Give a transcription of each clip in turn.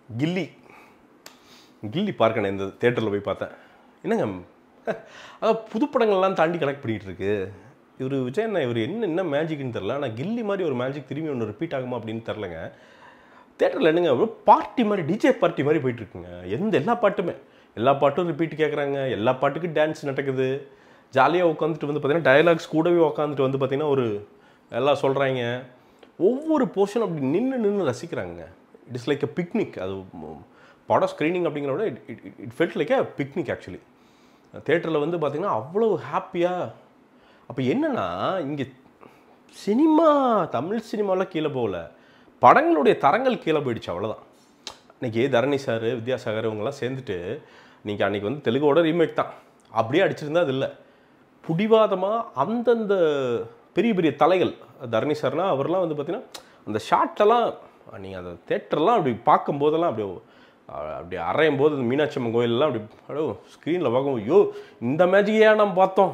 கில்லி கில்லி பார்க்கணும் இந்த தேட்டரில் போய் பார்த்தேன். என்னங்க அதான் புது படங்கள்லாம் தாண்டி கனெக்ட் பண்ணிகிட்டு இருக்கு இவர் விஜய் அண்ணா. இவர் என்ன மேஜிக்னு தெரில. ஆனால் கில்லி மாதிரி ஒரு மேஜிக் திரும்பி ஒன்று ரிப்பீட் ஆகுமா அப்படின்னு தெரிலங்க. தேட்டரில் என்னங்க ஒரு பார்ட்டி மாதிரி, டிஜே பார்ட்டி மாதிரி போயிட்டுருக்குங்க. எல்லா பாட்டும் ரிப்பீட் கேட்குறாங்க. எல்லா பாட்டுக்கும் டான்ஸ் நடக்குது. ஜாலியாக உட்காந்துட்டு வந்து பார்த்தீங்கன்னா டயலாக்ஸ் கூடவே உட்காந்துட்டு வந்து பார்த்தீங்கன்னா ஒரு எல்லாம் சொல்கிறாங்க. ஒவ்வொரு போர்ஷனும் அப்படி நின்று ரசிக்கிறாங்க. It is like a picnic. அது படம் ஸ்க்ரீனிங் அப்படிங்கிற விட it felt like a picnic actually. தேட்டரில் வந்து பார்த்திங்கன்னா அவ்வளோ ஹாப்பியாக. அப்போ என்னென்னா இங்கே சினிமா, தமிழ் சினிமாவில் கீழே போகல, படங்களுடைய தரங்கள் கீழே போயிடுச்சு, அவ்வளோதான். இன்றைக்கி தரணி சார், வித்யாசாகர் இவங்கெல்லாம் சேர்ந்துட்டு இன்றைக்கி அன்றைக்கி வந்து தெலுங்கோட ரீமேக் தான் அப்படியே அடிச்சிருந்தா அது இல்லை. புடிவாதமாக அந்தந்த பெரிய பெரிய தலைகள், தரணி சார்னால் அவர்லாம் வந்து பார்த்திங்கன்னா அந்த ஷார்ட்டெல்லாம் நீங்கள் அந்த தேட்டர்லாம் அப்படி பார்க்கும்போதெல்லாம் அப்படி அரையும் போது அந்த மீனாட்சி அம்மன் கோயிலெலாம் அப்படியே ஸ்க்ரீனில் பார்க்கும், ஐயோ இந்த மேஜிக்கையா நம்ம பார்த்தோம்.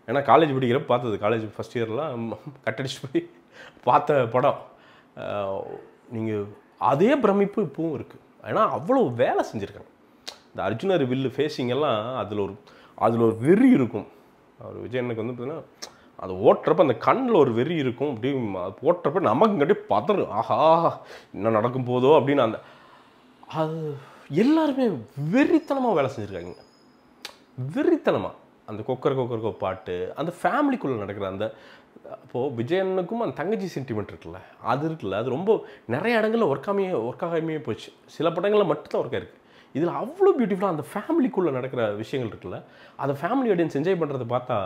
ஏன்னா காலேஜ் படிக்கிறப்ப பார்த்தது, காலேஜ் ஃபஸ்ட் இயர்லாம் கட்டடிச்சு போய் பார்த்த படம். நீங்கள் அதே பிரமிப்பு இப்பவும் இருக்குது. ஏன்னா அவ்வளோ வேலை செஞ்சுருக்காங்க. இந்த அர்ஜுனர் வில்லு ஃபேஸிங் எல்லாம் அதில் ஒரு வெறி இருக்கும். அவர் விஜயனுக்கு வந்து பார்த்தீங்கன்னா அது ஓட்டுறப்ப அந்த கண்ணில் ஒரு வெறி இருக்கும். அப்படி ஓட்டுறப்ப நமக்கு கட்டி பதறும், ஆஹா என்ன நடக்கும் போதோ அப்படின்னு. அது எல்லாருமே வெறித்தனமாக வேலை செஞ்சுருக்காங்க. வெறித்தனமாக அந்த கொக்கர் பாட்டு, அந்த ஃபேமிலிக்குள்ளே நடக்கிற அந்த இப்போது விஜயனுக்கும் அந்த தங்கச்சி சென்டிமெண்ட் இருக்குல்ல, அது ரொம்ப நிறைய இடங்களில் ஒர்க் ஆகாமையே போச்சு. சில படங்களில் மட்டும்தான் ஒர்க் ஆயிருக்கு. இதில் அவ்வளோ பியூட்டிஃபுல்லாக அந்த ஃபேமிலிக்குள்ளே நடக்கிற விஷயங்கள் இருக்குல்ல, அந்த ஃபேமிலி ஆடியன்ஸ் என்ஜாய் பண்ணுறதை பார்த்தா,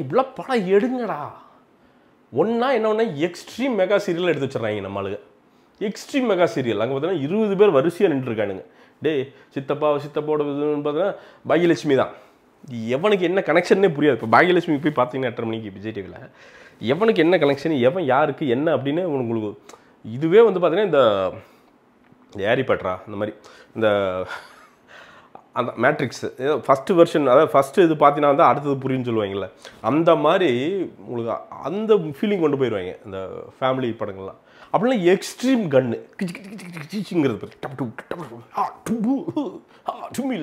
இப்படிலாம் படம் எடுங்கடா. என்ன எக்ஸ்ட்ரீம் மெகா சீரியல் எடுத்து வச்சிடறாங்க நம்மளுக்கு. எக்ஸ்ட்ரீம் மெகா சீரியல் அங்கே பார்த்தீங்கன்னா 20 பேர் வரிசையாக நின்றுருக்கானுங்க. சித்தப்போட இதுன்னு பார்த்தீங்கன்னா பாகியலட்சுமி தான். எவனுக்கு என்ன கனெக்ஷன்னே புரியாது. இப்போ பாகியலட்சுமி போய் பார்த்தீங்கன்னா 8:30 மணிக்கு விஜய் டிவியில் எவனுக்கு என்ன கனெக்ஷன், எவன் யாருக்கு என்ன அப்படின்னு உங்களுக்கு இதுவே வந்து பார்த்தீங்கன்னா இந்த ஹாரி பாட்டரா இந்த மாதிரி இந்த அந்த மேட்ரிக்ஸ் ஃபஸ்ட்டு வெர்ஷன், அதாவது ஃபஸ்ட்டு இது பார்த்தீங்கன்னா வந்து அடுத்தது புரியுன்னு சொல்லுவாங்கள்ல, அந்த மாதிரி உங்களுக்கு அந்த ஃபீலிங் கொண்டு போயிடுவாங்க இந்த ஃபேமிலி படங்கள்லாம். அப்படிலாம் எக்ஸ்ட்ரீம் கன்னு கிச்சுங்கிறது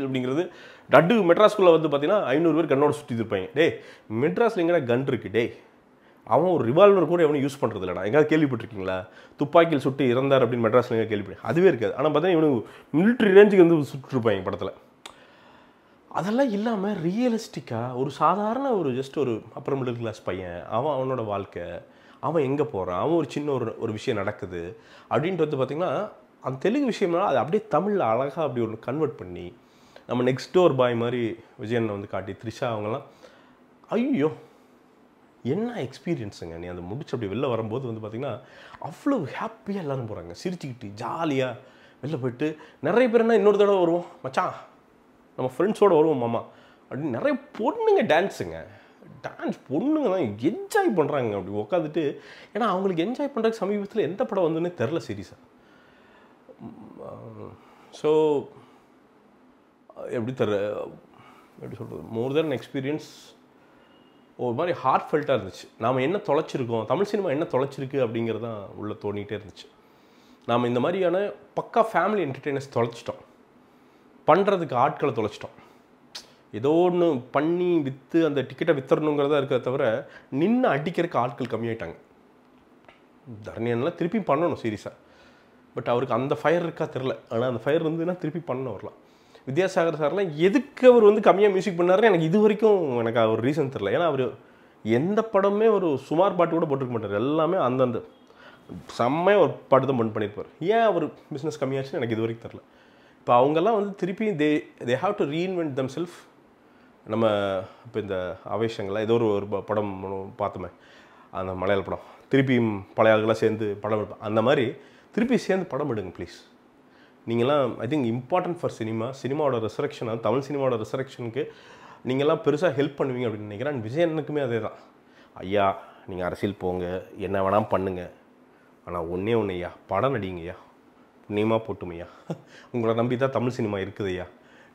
அப்படிங்கிறது. டட்டு மெட்ராஸ்குள்ளே வந்து பார்த்தீங்கன்னா 500 பேர் கண்ணோட சுற்றி இருப்பாங்க. மெட்ராஸில் எங்கன்னா கன் இருக்குது. அவன் ஒரு ரிவால்வர் கூட எவனும் யூஸ் பண்ணுறது இல்லைடா. எங்கேயாவது கேள்விப்பட்டிருக்கீங்களா? துப்பாக்கியில் சுட்டு இறந்தார் அப்படின்னு மெட்ராஸில் எங்கே கேள்விப்பட்டேன். அதுவே இருக்காது. ஆனால் பார்த்தீங்கன்னா இவனுக்கு மிலிட்ரி ரேஞ்சுக்கு வந்து சுட்டுருப்பாங்க படத்தில். அதெல்லாம் இல்லாமல் ரியலிஸ்டிக்காக ஒரு சாதாரண ஜஸ்ட் ஒரு அப்பர் மிடில் கிளாஸ் பையன், அவனோட வாழ்க்கை, அவன் எங்கே போகிறான், அவன் ஒரு சின்ன ஒரு விஷயம் நடக்குது அப்படின்ட்டு வந்து பார்த்திங்கன்னா அந்த தெலுங்கு விஷயம்னா அது அப்படியே தமிழில் அழகாக அப்படி ஒரு கன்வெர்ட் பண்ணி நம்ம நெக்ஸ்ட் டோர் பாய் மாதிரி விஜயனை வந்து காட்டி த்ரிஷா அவங்கெல்லாம் ஐயோ என்ன எக்ஸ்பீரியன்ஸுங்க. நீ அதை முடிச்சு அப்படி வெளில வரும்போது வந்து பார்த்திங்கன்னா அவ்வளோ ஹாப்பியாக எல்லோரும் போகிறாங்க, சிரிச்சுக்கிட்டு ஜாலியாக வெளில போயிட்டு. நிறைய பேர் என்ன இன்னொரு தடவை வருவோம் மச்சான், நம்ம ஃப்ரெண்ட்ஸோடு வருவோம் மாமா அப்படின்னு. நிறைய பொண்ணுங்க டான்ஸ் பொண்ணுங்க தான் என்ஜாய் பண்ணுறாங்க அப்படி உட்காந்துட்டு. ஏன்னா அவங்களுக்கு என்ஜாய் பண்ணுறதுக்கு சமீபத்தில் எந்த படம் வந்துன்னே தெரில சீரியஸாக. ஸோ எப்படி சொல்கிறது, மோர் தென் எக்ஸ்பீரியன்ஸ் ஒரு மாதிரி ஹார்ட் ஃபெல்ட்டாக இருந்துச்சு. நாம் என்ன தொலைச்சிருக்கோம், தமிழ் சினிமா என்ன தொலைச்சிருக்கு அப்படிங்கிறது தான் உள்ளே தோணிகிட்டே இருந்துச்சு. நாம் இந்த மாதிரியான பக்கா ஃபேமிலி என்டர்டெயினர்ஸ் தொலைச்சிட்டோம், பண்ணுறதுக்கு ஆட்களை தொலைச்சிட்டோம். ஏதோ ஒன்று பண்ணி விற்று அந்த டிக்கெட்டை விற்றுறணுங்கிறதா இருக்கிறத தவிர நின்று அடிக்கிறதுக்கு ஆட்கள் கம்மியாயிட்டாங்க. தரணியெல்லாம் திருப்பி பண்ணணும் சீரியஸாக. பட் அவருக்கு அந்த ஃபயர் இருக்கா தெரில. ஆனால் அந்த ஃபயர் இருந்துன்னா திருப்பி பண்ண வரலாம். வித்யாசாகர் சார்லாம் எதுக்கு அவர் வந்து கம்மியாக மியூசிக் பண்ணாருன்னு எனக்கு இது வரைக்கும் எனக்கு ஒரு ரீசன் தெரில. ஏன்னா அவர் எந்த படமே ஒரு சுமார் பாட்டு கூட போட்டுருக்க மாட்டார். எல்லாமே அந்தந்த செம்மையாக ஒரு பாட்டு தான் பண்ணியிருப்பார். ஏன் அவர் பிஸ்னஸ் கம்மியாச்சுன்னு எனக்கு இது வரைக்கும் தெரில. இப்போ அவங்கெல்லாம் வந்து திருப்பி they have to reinvent them self. நம்ம இப்போ இந்த ஆவேசங்கள்லாம் ஏதோ ஒரு படம் பார்த்தோமே, அந்த மலையாள படம், திருப்பியும் பழைய ஆளுகளாக சேர்ந்து படம் எடுப்போம். அந்த மாதிரி திருப்பி சேர்ந்து படம் எடுங்க ப்ளீஸ். நீங்கள்லாம் ஐ திங்க் இம்பார்ட்டன்ட் ஃபார் சினிமாவோட ரெசரக்ஷன், தமிழ் சினிமாவோட ரெசரக்ஷனுக்கு நீங்கள்லாம் பெருசாக ஹெல்ப் பண்ணுவீங்க அப்படின்னு நினைக்கிறேன். விஜயனுக்குமே அதே தான். ஐயா நீங்கள் அரசியல் போங்க, என்ன வேணால் பண்ணுங்க, ஆனால் ஒன்றே ஐயா, படம் நடிங்க ஐயா, புண்ணியமாக போட்டுமையா. உங்களை நம்பி தான் தமிழ் சினிமா இருக்குது ஐயா.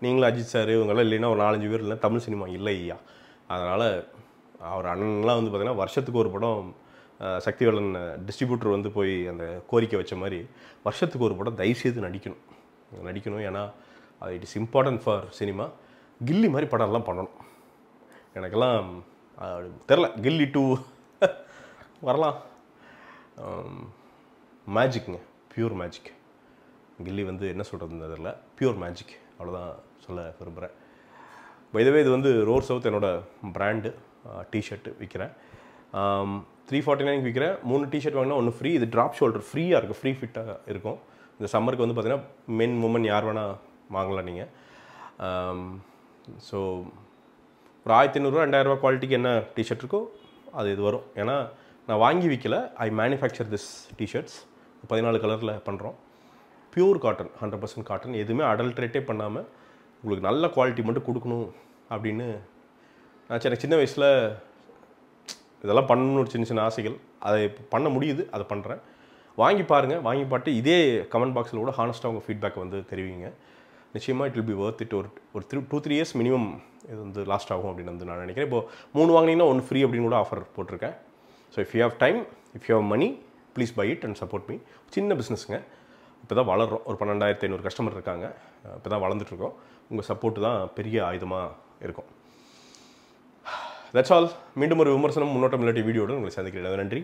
நீங்களும் அஜித் சார் இவங்கெல்லாம் இல்லைன்னா ஒரு 4-5 பேர் இல்லை, தமிழ் சினிமா இல்லை ஐயா. அதனால் அவர் அண்ணன்லாம் வந்து பார்த்திங்கன்னா வருஷத்துக்கு ஒரு படம் சக்திவேலன் டிஸ்ட்ரிபியூட்டர் வந்து போய் அந்த கோரிக்கை வச்ச மாதிரி வருஷத்துக்கு ஒரு படம் தயவுசெய்து நடிக்கணும். ஏன்னா it is important for cinema. Ghilli மாதிரி படம்லாம் பண்ணணும். எனக்கெல்லாம் தெரில, கில்லி 2 வரலாம். மேஜிக்ங்க, பியூர் மேஜிக். கில்லி வந்து என்ன சொல்கிறதுன்னு தெரியல, பியூர் மேஜிக், அவ்வளோதான் சொல்ல விரும்புகிறேன். பை த வே இது வந்து ரோர் சவுத் என்னோடய பிராண்டு டிஷர்ட்டு விற்கிறேன். 349 விற்கிறேன். 3 டிஷர்ட் வாங்கினா 1 ஃப்ரீ. இது ட்ராப் ஷோல்டர் ஃப்ரீயாக இருக்குது, ஃப்ரீ ஃபிட்டாக இருக்கும். இந்த சம்மருக்கு வந்து பார்த்திங்கன்னா மென் உமன் யார் வேணால் வாங்கலாம் நீங்கள். ஸோ ஒரு 1500 2000 குவாலிட்டிக்கு என்ன டிஷர்ட் இருக்கோ அது இது வரும். ஏன்னா நான் வாங்கி விற்கல, ஐ மேனுஃபேக்சர் திஸ் டிஷர்ட்ஸ். 14 கலரில் பண்ணுறோம். Pure cotton, 100% cotton. எதுவுமே அடல்ட்ரேட்டே பண்ணாமல் உங்களுக்கு நல்ல குவாலிட்டி மட்டும் கொடுக்கணும் அப்படின்னு எனக்கு சின்ன வயசில் இதெல்லாம் பண்ணணும்னு சின்ன ஆசைகள். அதை பண்ண முடியுது, அதை பண்ணுறேன். வாங்கி பாருங்கள். வாங்கி பார்த்து இதே கமெண்ட் பாக்ஸில் கூட ஹானஸ்ட்டாக உங்கள் ஃபீட்பேக் வந்து தெரிவிங்க. நிச்சயமாக it will be worth it. ஒரு 2-3 இயர்ஸ் மினிமம் இது வந்து லாஸ்ட் ஆகும் அப்படின்னு வந்து நான் நினைக்கிறேன். இப்போது 3 வாங்கினீங்கன்னா 1 ஃப்ரீ அப்படின்னு கூட ஆஃபர் போட்டிருக்கேன். So if you have time, if you have money, please buy it and support me. சின்ன பிஸ்னஸ்ங்க, இப்போ தான் வளர்கிறோம். ஒரு 12,500 கஸ்டமர் இருக்காங்க. இப்போ தான் வளர்ந்துட்டுருக்கோம். உங்கள் சப்போர்ட்டு தான் பெரிய ஆயுதமாக இருக்கும். That's all. மீண்டும் ஒரு விமர்சனம், முன்னோட்டம் இல்லாட்டி வீடியோடு உங்களை சந்திக்கிறேன். நன்றி.